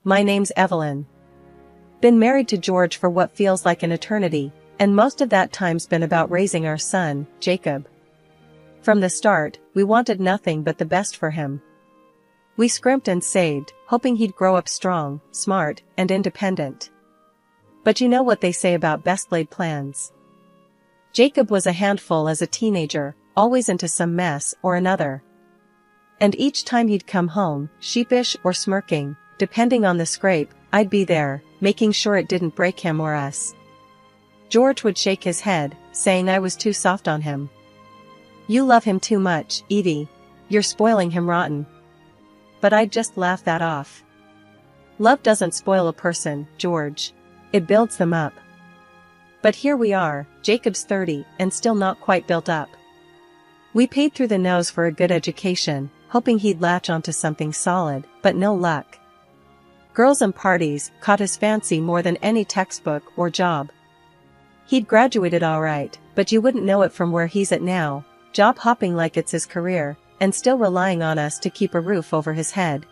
My name's Evelyn. Been married to George for what feels like an eternity, and most of that time's been about raising our son, Jacob. From the start, we wanted nothing but the best for him. We scrimped and saved, hoping he'd grow up strong, smart, and independent. But you know what they say about best-laid plans. Jacob was a handful as a teenager, always into some mess or another. And each time he'd come home, sheepish or smirking, depending on the scrape, I'd be there, making sure it didn't break him or us. George would shake his head, saying I was too soft on him. You love him too much, Edie. You're spoiling him rotten. But I'd just laugh that off. Love doesn't spoil a person, George. It builds them up. But here we are, Jacob's 30 and still not quite built up. We paid through the nose for a good education, hoping he'd latch onto something solid, but no luck. Girls and parties caught his fancy more than any textbook or job. He'd graduated all right, but you wouldn't know it from where he's at now, job hopping like it's his career, and still relying on us to keep a roof over his head.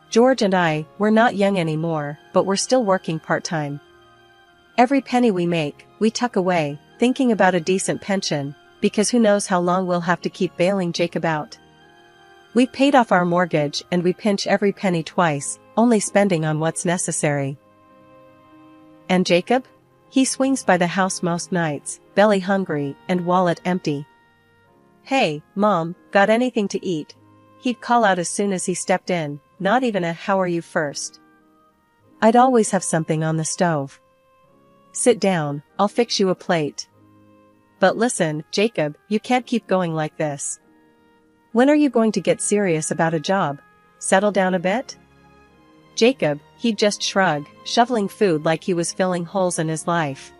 George and I, we're not young anymore, but we're still working part-time. Every penny we make, we tuck away, thinking about a decent pension, because who knows how long we'll have to keep bailing Jacob out. We've paid off our mortgage and we pinch every penny twice, only spending on what's necessary. And Jacob? He swings by the house most nights, belly hungry and wallet empty. Hey, Mom, got anything to eat? He'd call out as soon as he stepped in, not even a how are you first. I'd always have something on the stove. Sit down, I'll fix you a plate. But listen, Jacob, you can't keep going like this. When are you going to get serious about a job? Settle down a bit? Jacob, he'd just shrug, shoveling food like he was filling holes in his life.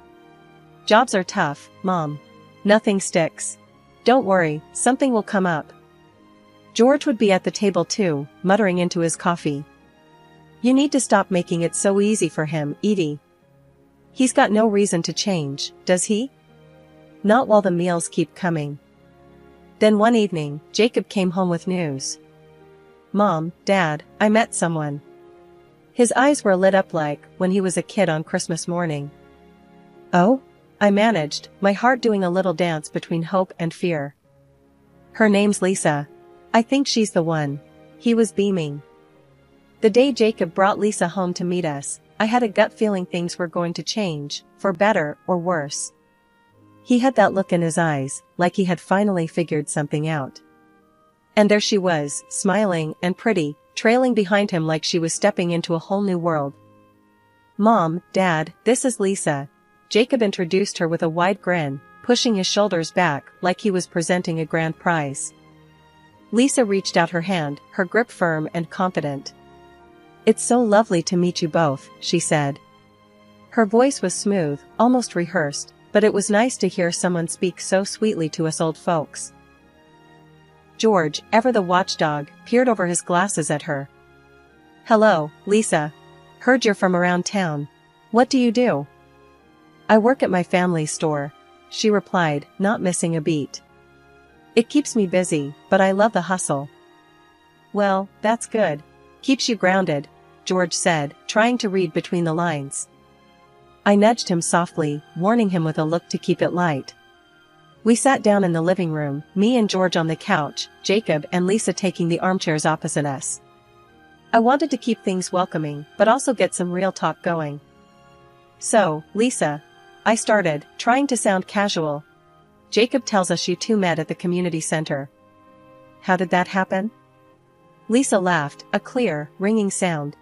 Jobs are tough, Mom. Nothing sticks. Don't worry, something will come up. George would be at the table too, muttering into his coffee. You need to stop making it so easy for him, Edie. He's got no reason to change, does he? Not while the meals keep coming. Then one evening, Jacob came home with news. Mom, Dad, I met someone. His eyes were lit up like when he was a kid on Christmas morning. Oh? I managed, my heart doing a little dance between hope and fear. Her name's Lisa. I think she's the one. He was beaming. The day Jacob brought Lisa home to meet us, I had a gut feeling things were going to change, for better or worse. He had that look in his eyes, like he had finally figured something out. And there she was, smiling and pretty, trailing behind him like she was stepping into a whole new world. Mom, Dad, this is Lisa. Jacob introduced her with a wide grin, pushing his shoulders back like he was presenting a grand prize. Lisa reached out her hand, her grip firm and confident. It's so lovely to meet you both, she said. Her voice was smooth, almost rehearsed, but it was nice to hear someone speak so sweetly to us old folks. George, ever the watchdog, peered over his glasses at her. Hello, Lisa. Heard you're from around town. What do you do? I work at my family store, she replied, not missing a beat. It keeps me busy, but I love the hustle. Well, that's good. Keeps you grounded, George said, trying to read between the lines. I nudged him softly, warning him with a look to keep it light. We sat down in the living room, me and George on the couch, Jacob and Lisa taking the armchairs opposite us. I wanted to keep things welcoming, but also get some real talk going. So, Lisa, I started, trying to sound casual. Jacob tells us you two met at the community center. How did that happen? Lisa laughed, a clear, ringing sound.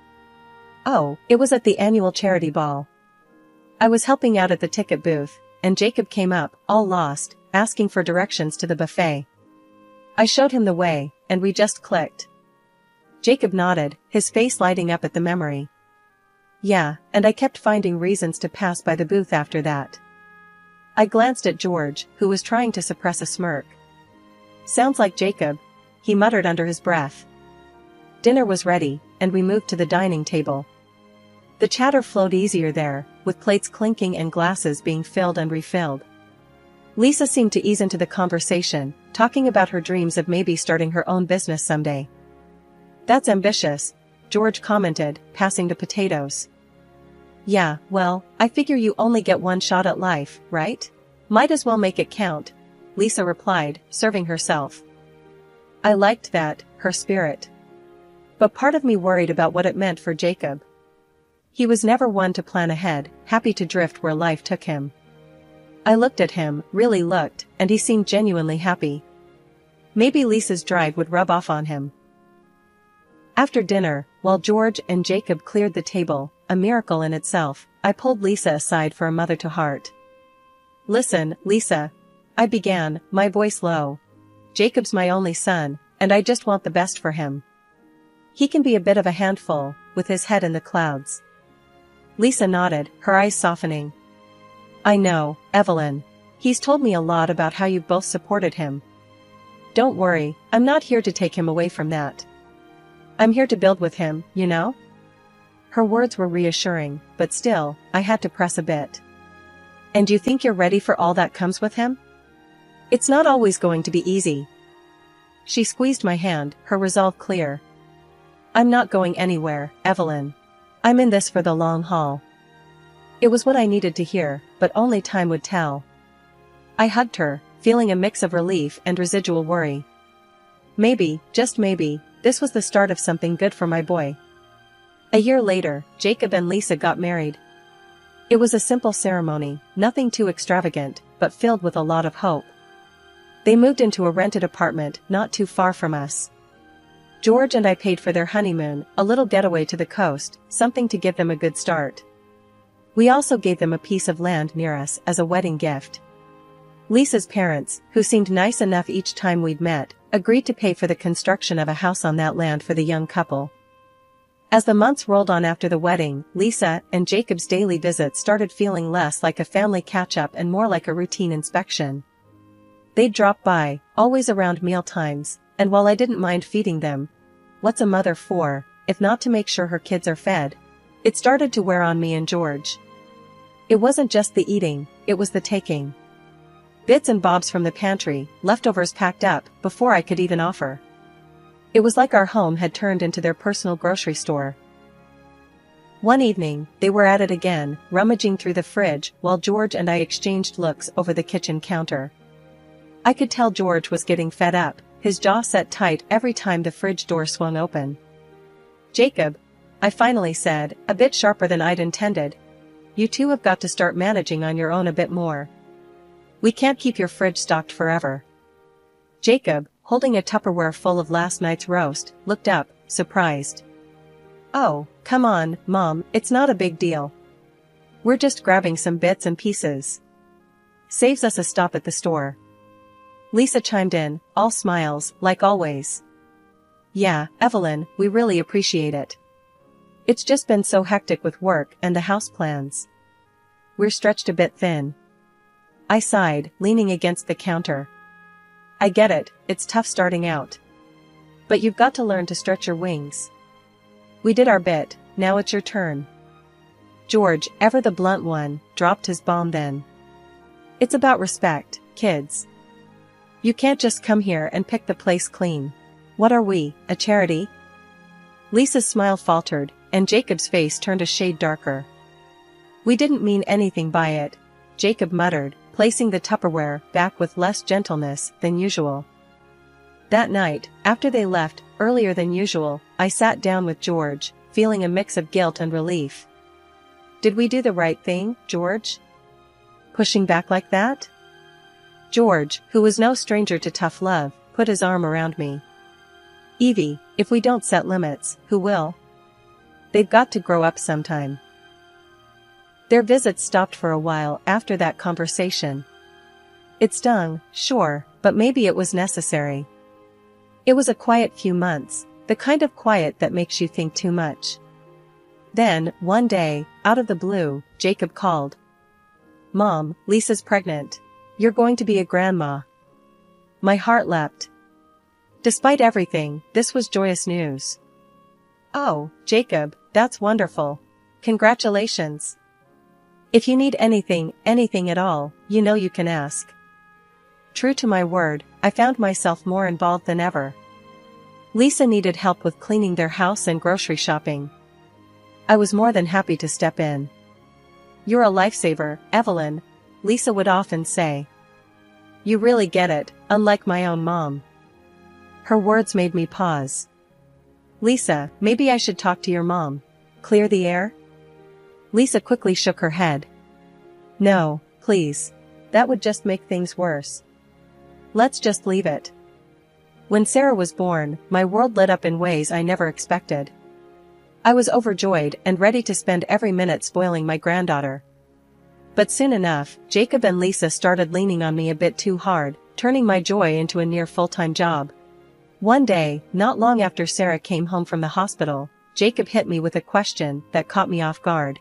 Oh, it was at the annual charity ball. I was helping out at the ticket booth, and Jacob came up, all lost, asking for directions to the buffet. I showed him the way, and we just clicked. Jacob nodded, his face lighting up at the memory. Yeah, and I kept finding reasons to pass by the booth after that. I glanced at George, who was trying to suppress a smirk. Sounds like Jacob, he muttered under his breath. Dinner was ready, and we moved to the dining table. The chatter flowed easier there, with plates clinking and glasses being filled and refilled. Lisa seemed to ease into the conversation, talking about her dreams of maybe starting her own business someday. That's ambitious, George commented, passing the potatoes. Yeah, well, I figure you only get one shot at life, right? Might as well make it count, Lisa replied, serving herself. I liked that, her spirit. But part of me worried about what it meant for Jacob. He was never one to plan ahead, happy to drift where life took him. I looked at him, really looked, and he seemed genuinely happy. Maybe Lisa's drive would rub off on him. After dinner, while George and Jacob cleared the table, a miracle in itself, I pulled Lisa aside for a mother-to-heart. Listen, Lisa, I began, my voice low. Jacob's my only son, and I just want the best for him. He can be a bit of a handful, with his head in the clouds. Lisa nodded, her eyes softening. I know, Evelyn. He's told me a lot about how you've both supported him. Don't worry, I'm not here to take him away from that. I'm here to build with him, you know? Her words were reassuring, but still, I had to press a bit. And you think you're ready for all that comes with him? It's not always going to be easy. She squeezed my hand, her resolve clear. I'm not going anywhere, Evelyn. I'm in this for the long haul. It was what I needed to hear, but only time would tell. I hugged her, feeling a mix of relief and residual worry. Maybe, just maybe, this was the start of something good for my boy. A year later, Jacob and Lisa got married. It was a simple ceremony, nothing too extravagant, but filled with a lot of hope. They moved into a rented apartment not too far from us. George and I paid for their honeymoon, a little getaway to the coast, something to give them a good start. We also gave them a piece of land near us as a wedding gift. Lisa's parents, who seemed nice enough each time we'd met, agreed to pay for the construction of a house on that land for the young couple. As the months rolled on after the wedding, Lisa and Jacob's daily visits started feeling less like a family catch-up and more like a routine inspection. They'd drop by, always around mealtimes, and while I didn't mind feeding them, what's a mother for, if not to make sure her kids are fed? It started to wear on me and George. It wasn't just the eating, it was the taking. Bits and bobs from the pantry, leftovers packed up, before I could even offer. It was like our home had turned into their personal grocery store. One evening, they were at it again, rummaging through the fridge, while George and I exchanged looks over the kitchen counter. I could tell George was getting fed up, his jaw set tight every time the fridge door swung open. Jacob, I finally said, a bit sharper than I'd intended. You two have got to start managing on your own a bit more. We can't keep your fridge stocked forever. Jacob, holding a Tupperware full of last night's roast, looked up, surprised. Oh, come on, Mom, it's not a big deal. We're just grabbing some bits and pieces. Saves us a stop at the store. Lisa chimed in, all smiles, like always. Yeah, Evelyn, we really appreciate it. It's just been so hectic with work and the house plans. We're stretched a bit thin. I sighed, leaning against the counter. I get it, it's tough starting out. But you've got to learn to stretch your wings. We did our bit, now it's your turn. George, ever the blunt one, dropped his bomb then. It's about respect, kids. You can't just come here and pick the place clean. What are we, a charity? Lisa's smile faltered, and Jacob's face turned a shade darker. We didn't mean anything by it, Jacob muttered, placing the Tupperware back with less gentleness than usual. That night, after they left, earlier than usual, I sat down with George, feeling a mix of guilt and relief. Did we do the right thing, George? Pushing back like that? George, who was no stranger to tough love, put his arm around me. Evie, if we don't set limits, who will? They've got to grow up sometime. Their visits stopped for a while after that conversation. It stung, sure, but maybe it was necessary. It was a quiet few months, the kind of quiet that makes you think too much. Then, one day, out of the blue, Jacob called. Mom, Lisa's pregnant. You're going to be a grandma. My heart leapt. Despite everything, this was joyous news. Oh, Jacob, that's wonderful. Congratulations. If you need anything at all, you know you can ask. True to my word, I found myself more involved than ever. Lisa needed help with cleaning their house and grocery shopping. I was more than happy to step in. "You're a lifesaver, Evelyn," Lisa would often say. "You really get it, unlike my own mom." Her words made me pause. "Lisa, maybe I should talk to your mom. Clear the air?" Lisa quickly shook her head. "No, please. That would just make things worse. Let's just leave it." When Sarah was born, my world lit up in ways I never expected. I was overjoyed and ready to spend every minute spoiling my granddaughter. But soon enough, Jacob and Lisa started leaning on me a bit too hard, turning my joy into a near full-time job. One day, not long after Sarah came home from the hospital, Jacob hit me with a question that caught me off guard.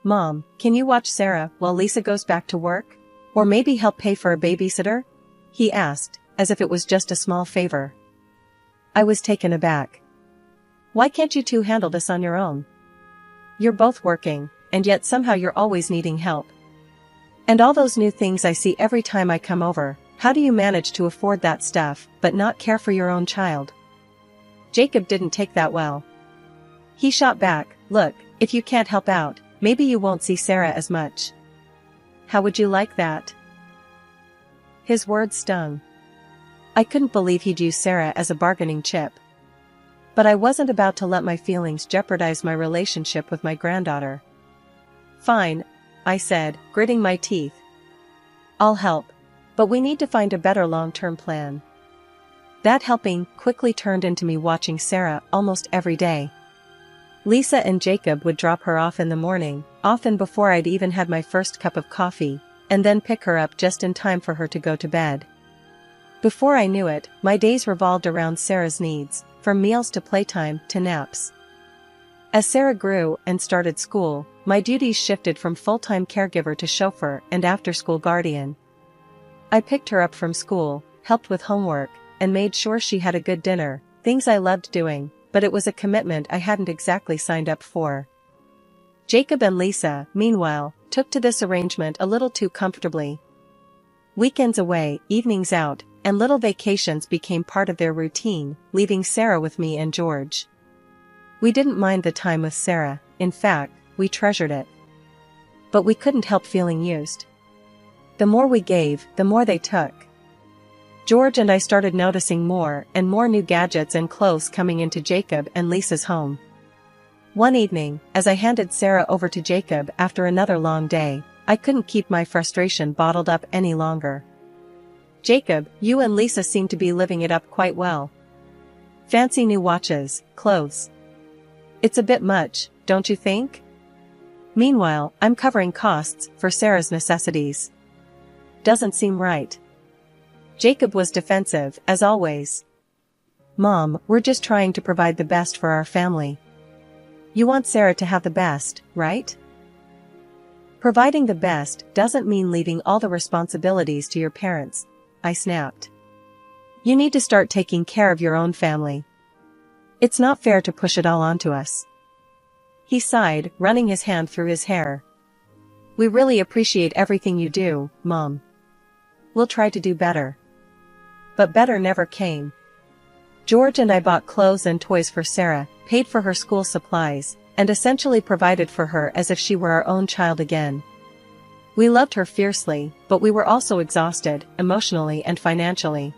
"Mom, can you watch Sarah while Lisa goes back to work? Or maybe help pay for a babysitter?" he asked, as if it was just a small favor. I was taken aback. "Why can't you two handle this on your own? You're both working, and yet somehow you're always needing help. And all those new things I see every time I come over, how do you manage to afford that stuff, but not care for your own child?" Jacob didn't take that well. He shot back, "Look, if you can't help out, maybe you won't see Sarah as much. How would you like that?" His words stung. I couldn't believe he'd use Sarah as a bargaining chip. But I wasn't about to let my feelings jeopardize my relationship with my granddaughter. "Fine," I said, gritting my teeth. "I'll help. But we need to find a better long-term plan." That helping quickly turned into me watching Sarah almost every day. Lisa and Jacob would drop her off in the morning, often before I'd even had my first cup of coffee, and then pick her up just in time for her to go to bed. Before I knew it, my days revolved around Sarah's needs, from meals to playtime to naps. As Sarah grew and started school, my duties shifted from full-time caregiver to chauffeur and after-school guardian. I picked her up from school, helped with homework, and made sure she had a good dinner, things I loved doing, but it was a commitment I hadn't exactly signed up for. Jacob and Lisa, meanwhile, took to this arrangement a little too comfortably. Weekends away, evenings out, and little vacations became part of their routine, leaving Sarah with me and George. We didn't mind the time with Sarah, in fact, we treasured it. But we couldn't help feeling used. The more we gave, the more they took. George and I started noticing more and more new gadgets and clothes coming into Jacob and Lisa's home. One evening, as I handed Sarah over to Jacob after another long day, I couldn't keep my frustration bottled up any longer. "Jacob, you and Lisa seem to be living it up quite well. Fancy new watches, clothes. It's a bit much, don't you think? Meanwhile, I'm covering costs for Sarah's necessities. Doesn't seem right." Jacob was defensive, as always. "Mom, we're just trying to provide the best for our family. You want Sarah to have the best, right? Providing the best doesn't mean leaving all the responsibilities to your parents," I snapped. "You need to start taking care of your own family. It's not fair to push it all onto us." He sighed, running his hand through his hair. "We really appreciate everything you do, Mom. We'll try to do better." But better never came. George and I bought clothes and toys for Sarah, paid for her school supplies, and essentially provided for her as if she were our own child again. We loved her fiercely, but we were also exhausted, emotionally and financially.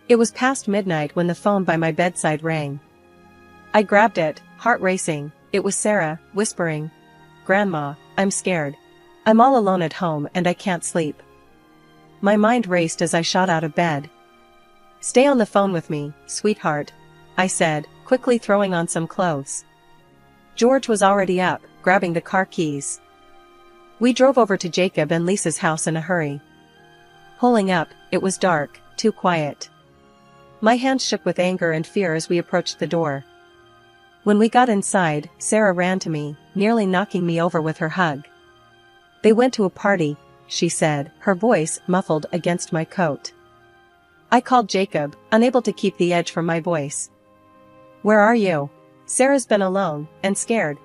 It was past midnight when the phone by my bedside rang. I grabbed it, heart racing. It was Sarah, whispering, "Grandma, I'm scared. I'm all alone at home and I can't sleep." My mind raced as I shot out of bed. "Stay on the phone with me, sweetheart," I said, quickly throwing on some clothes. George was already up, grabbing the car keys. We drove over to Jacob and Lisa's house in a hurry. Pulling up, it was dark, too quiet. My hands shook with anger and fear as we approached the door. When we got inside, Sarah ran to me, nearly knocking me over with her hug. "They went to a party," she said, her voice muffled against my coat. I called Jacob, unable to keep the edge from my voice. "Where are you?" Sarah's been alone, and scared.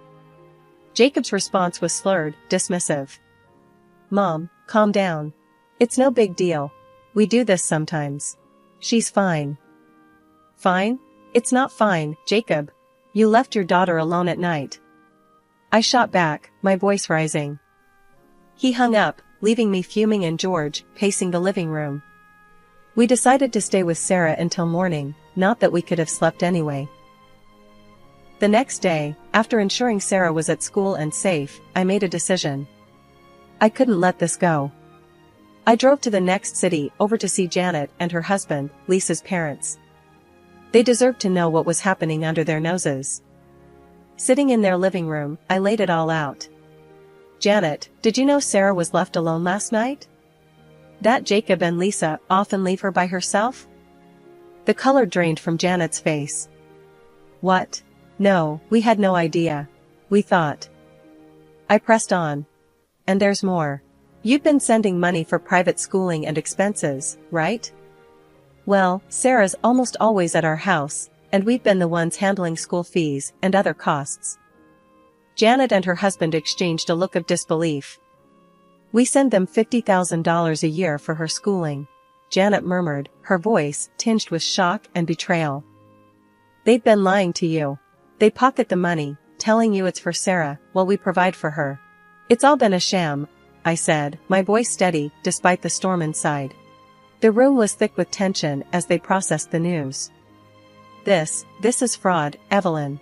Jacob's response was slurred, dismissive. "Mom, calm down. It's no big deal. We do this sometimes. She's fine." Fine? It's not fine, Jacob. You left your daughter alone at night. I shot back, my voice rising. He hung up, leaving me fuming and George pacing the living room. We decided to stay with Sarah until morning, not that we could have slept anyway. The next day, after ensuring Sarah was at school and safe, I made a decision. I couldn't let this go. I drove to the next city over to see Janet and her husband, Lisa's parents. They deserved to know what was happening under their noses. Sitting in their living room, I laid it all out. Janet, did you know Sarah was left alone last night? That Jacob and Lisa often leave her by herself? The color drained from Janet's face. What? No, we had no idea. We thought. I pressed on. And there's more. You've been sending money for private schooling and expenses, right? Well, Sarah's almost always at our house, and we've been the ones handling school fees and other costs. Janet and her husband exchanged a look of disbelief. We send them $50,000 a year for her schooling, Janet murmured, her voice tinged with shock and betrayal. They've been lying to you. They pocket the money, telling you it's for Sarah, while we provide for her. It's all been a sham, I said, my voice steady, despite the storm inside. The room was thick with tension as they processed the news. This is fraud, Evelyn.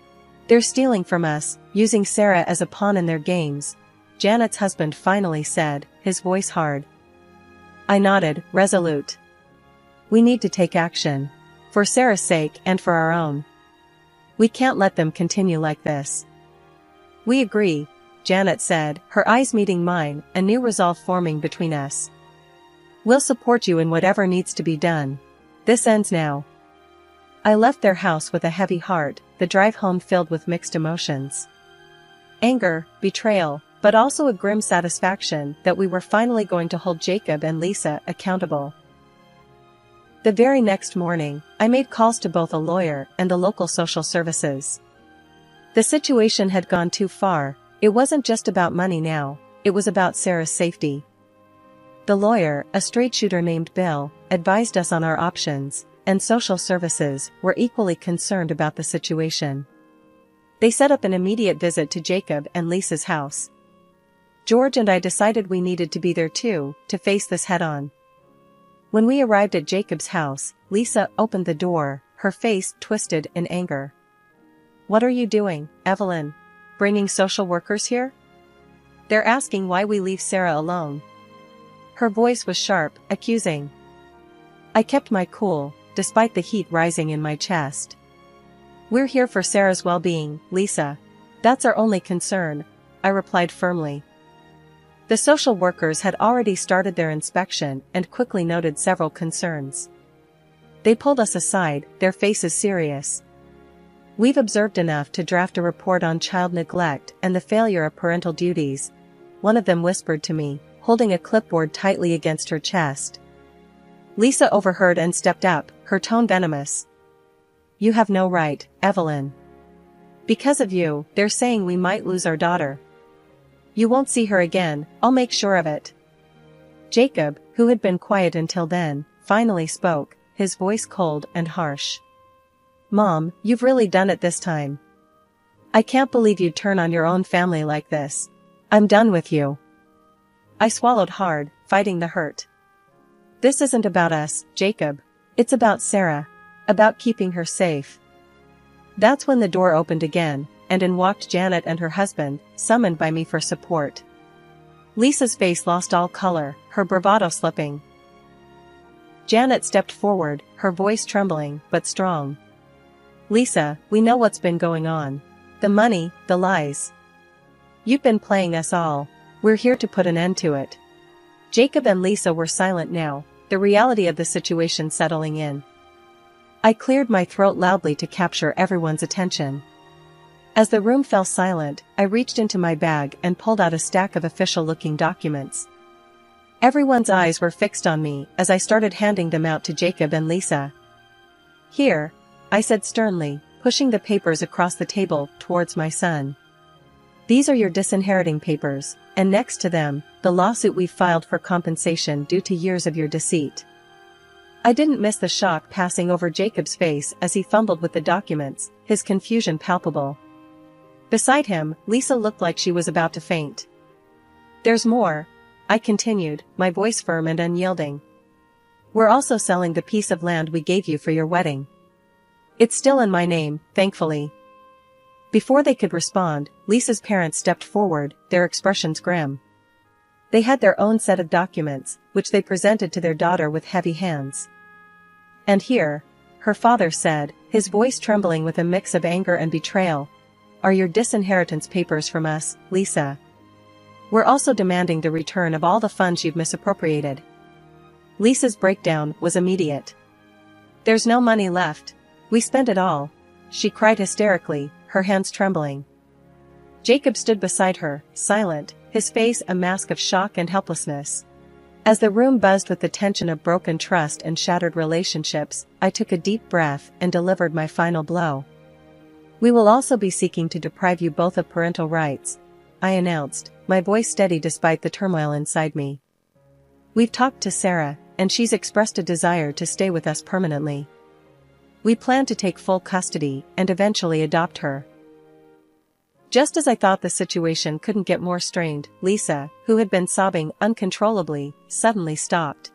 They're stealing from us, using Sarah as a pawn in their games, Janet's husband finally said, his voice hard. I nodded, resolute. We need to take action. For Sarah's sake and for our own. We can't let them continue like this. We agree, Janet said, her eyes meeting mine, a new resolve forming between us. We'll support you in whatever needs to be done. This ends now. I left their house with a heavy heart, the drive home filled with mixed emotions. Anger, betrayal, but also a grim satisfaction that we were finally going to hold Jacob and Lisa accountable. The very next morning, I made calls to both a lawyer and the local social services. The situation had gone too far. It wasn't just about money now, it was about Sarah's safety. The lawyer, a straight shooter named Bill, advised us on our options, and social services were equally concerned about the situation. They set up an immediate visit to Jacob and Lisa's house. George and I decided we needed to be there too, to face this head-on. When we arrived at Jacob's house, Lisa opened the door, her face twisted in anger. What are you doing, Evelyn? Bringing social workers here? They're asking why we leave Sarah alone. Her voice was sharp, accusing. I kept my cool, despite the heat rising in my chest. We're here for Sarah's well-being, Lisa. That's our only concern, I replied firmly. The social workers had already started their inspection and quickly noted several concerns. They pulled us aside, their faces serious. We've observed enough to draft a report on child neglect and the failure of parental duties, one of them whispered to me, holding a clipboard tightly against her chest. Lisa overheard and stepped up, her tone venomous. You have no right, Evelyn. Because of you, they're saying we might lose our daughter. You won't see her again, I'll make sure of it. Jacob, who had been quiet until then, finally spoke, his voice cold and harsh. Mom, you've really done it this time. I can't believe you'd turn on your own family like this. I'm done with you. I swallowed hard, fighting the hurt. This isn't about us, Jacob. It's about Sarah. About keeping her safe. That's when the door opened again, and in walked Janet and her husband, summoned by me for support. Lisa's face lost all color, her bravado slipping. Janet stepped forward, her voice trembling, but strong. Lisa, we know what's been going on. The money, the lies. You've been playing us all. We're here to put an end to it. Jacob and Lisa were silent now, the reality of the situation settling in. I cleared my throat loudly to capture everyone's attention. As the room fell silent, I reached into my bag and pulled out a stack of official-looking documents. Everyone's eyes were fixed on me as I started handing them out to Jacob and Lisa. Here, I said sternly, pushing the papers across the table towards my son. These are your disinheriting papers, and next to them, the lawsuit we filed for compensation due to years of your deceit. I didn't miss the shock passing over Jacob's face as he fumbled with the documents, his confusion palpable. Beside him, Lisa looked like she was about to faint. "There's more," I continued, my voice firm and unyielding. "We're also selling the piece of land we gave you for your wedding. It's still in my name, thankfully." Before they could respond, Lisa's parents stepped forward, their expressions grim. They had their own set of documents, which they presented to their daughter with heavy hands. "And here," her father said, his voice trembling with a mix of anger and betrayal, "are your disinheritance papers from us, Lisa. We're also demanding the return of all the funds you've misappropriated." Lisa's breakdown was immediate. "There's no money left. We spent it all," she cried hysterically, her hands trembling. Jacob stood beside her, silent, his face a mask of shock and helplessness. As the room buzzed with the tension of broken trust and shattered relationships, I took a deep breath and delivered my final blow. "We will also be seeking to deprive you both of parental rights," I announced, my voice steady despite the turmoil inside me. "We've talked to Sarah, and she's expressed a desire to stay with us permanently. We plan to take full custody and eventually adopt her." Just as I thought the situation couldn't get more strained, Lisa, who had been sobbing uncontrollably, suddenly stopped.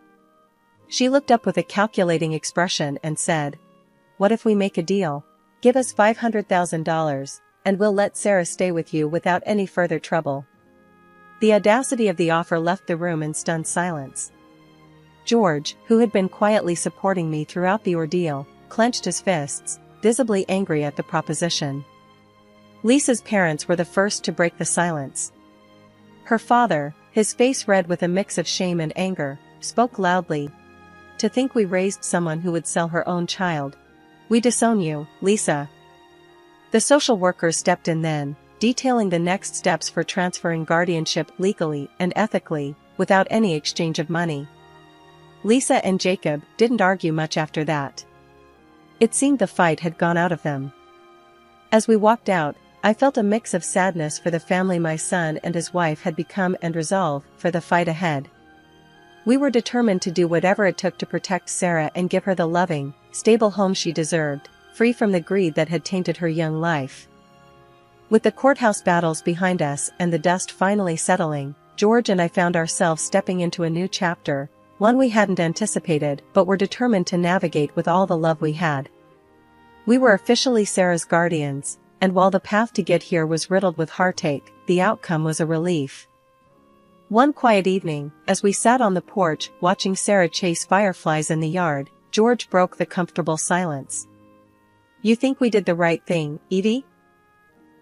She looked up with a calculating expression and said, "What if we make a deal? Give us $500,000, and we'll let Sarah stay with you without any further trouble." The audacity of the offer left the room in stunned silence. George, who had been quietly supporting me throughout the ordeal, clenched his fists, visibly angry at the proposition. Lisa's parents were the first to break the silence. Her father, his face red with a mix of shame and anger, spoke loudly. "To think we raised someone who would sell her own child. We disown you, Lisa." The social workers stepped in then, detailing the next steps for transferring guardianship legally and ethically, without any exchange of money. Lisa and Jacob didn't argue much after that. It seemed the fight had gone out of them. As we walked out, I felt a mix of sadness for the family my son and his wife had become and resolve for the fight ahead. We were determined to do whatever it took to protect Sarah and give her the loving, stable home she deserved, free from the greed that had tainted her young life. With the courthouse battles behind us and the dust finally settling, George and I found ourselves stepping into a new chapter, one we hadn't anticipated but were determined to navigate with all the love we had. We were officially Sarah's guardians, and while the path to get here was riddled with heartache, the outcome was a relief. One quiet evening, as we sat on the porch watching Sarah chase fireflies in the yard, George broke the comfortable silence. "You think we did the right thing, Edie?"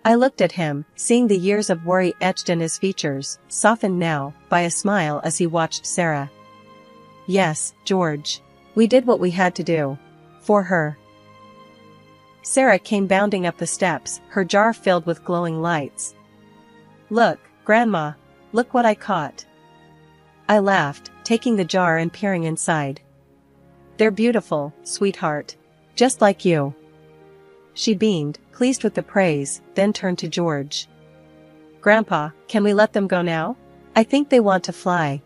I looked at him, seeing the years of worry etched in his features, softened now by a smile as he watched Sarah. "Yes, George. We did what we had to do. For her." Sarah came bounding up the steps, her jar filled with glowing lights. "Look, Grandma, look what I caught." I laughed, taking the jar and peering inside. "They're beautiful, sweetheart. Just like you." She beamed, pleased with the praise, then turned to George. "Grandpa, can we let them go now? I think they want to fly."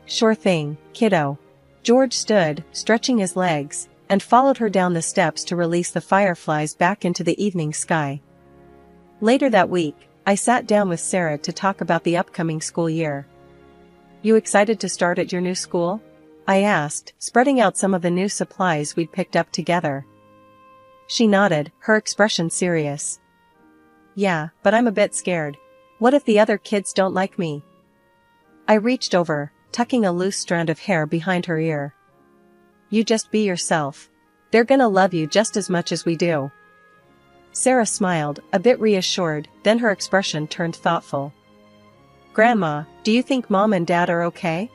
"Sure thing, kiddo." George stood, stretching his legs, and followed her down the steps to release the fireflies back into the evening sky. Later that week, I sat down with Sarah to talk about the upcoming school year. "You excited to start at your new school?" I asked, spreading out some of the new supplies we'd picked up together. She nodded, her expression serious. "Yeah, but I'm a bit scared. What if the other kids don't like me?" I reached over, tucking a loose strand of hair behind her ear. "You just be yourself. They're gonna love you just as much as we do." Sarah smiled, a bit reassured, then her expression turned thoughtful. "Grandma, do you think Mom and Dad are okay?"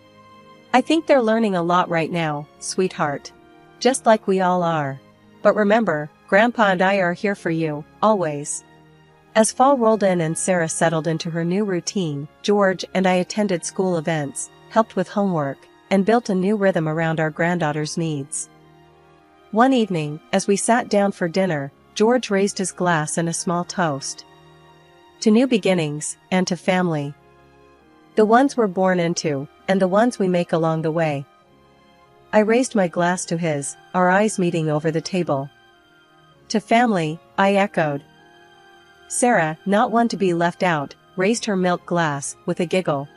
"I think they're learning a lot right now, sweetheart. Just like we all are. But remember, Grandpa and I are here for you, always." As fall rolled in and Sarah settled into her new routine, George and I attended school events, helped with homework, and built a new rhythm around our granddaughter's needs. One evening, as we sat down for dinner, George raised his glass in a small toast. "To new beginnings, and to family. The ones we're born into, and the ones we make along the way." I raised my glass to his, our eyes meeting over the table. To family, I echoed. Sarah, not one to be left out, raised her milk glass, with a giggle.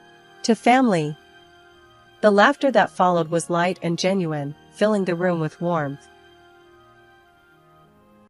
To family. The laughter that followed was light and genuine, filling the room with warmth.